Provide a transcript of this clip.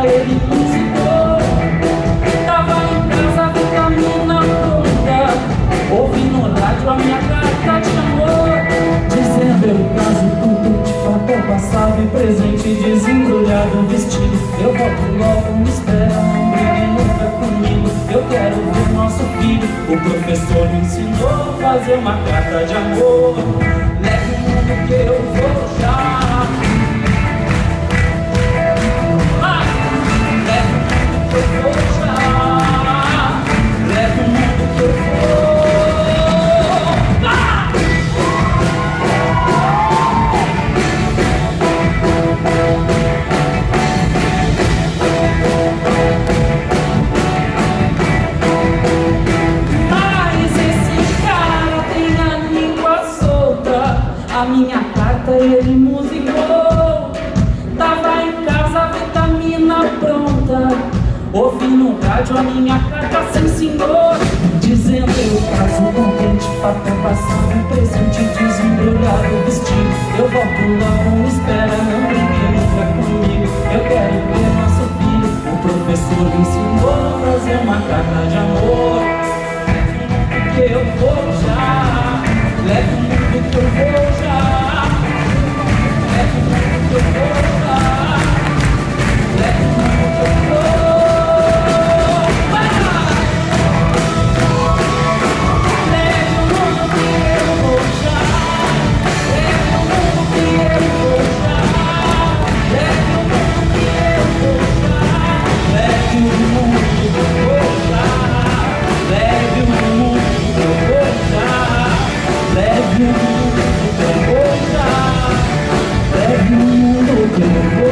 carta ele musicou. Tava em casa, vitamina pronta, ouvindo no rádio a minha carta de amor, dizendo eu caso tudo de fato passado e presente, desembrulhado o vestido. Eu volto logo, me espera, não brigue nunca comigo. Eu quero ver nosso filho. O professor me ensinou a fazer uma carta de amor. Leve o mundo que eu vou já. A minha carta ele musicou. Tava em casa, vitamina pronta, ouvi no rádio a minha carta sem senhor, dizendo eu caso contente, fato passado, presente, desembrulhado o vestido. Eu volto logo, me espera, não brigue nunca comigo. Eu quero ver nosso filho. O professor me ensinou a fazer uma carta de amor. Que eu vou já, leve o mundo que eu vou já. Leve o mundo que eu vou já. Leve o mundo que eu vou. Leve o mundo que eu vou já. Leve o mundo que eu vou já. Leve o mundo que eu vou já. Leve o mundo que eu vou já. Leve o mundo que eu vou já. Leve o mundo que eu vou já. Leve o mundo que eu vou.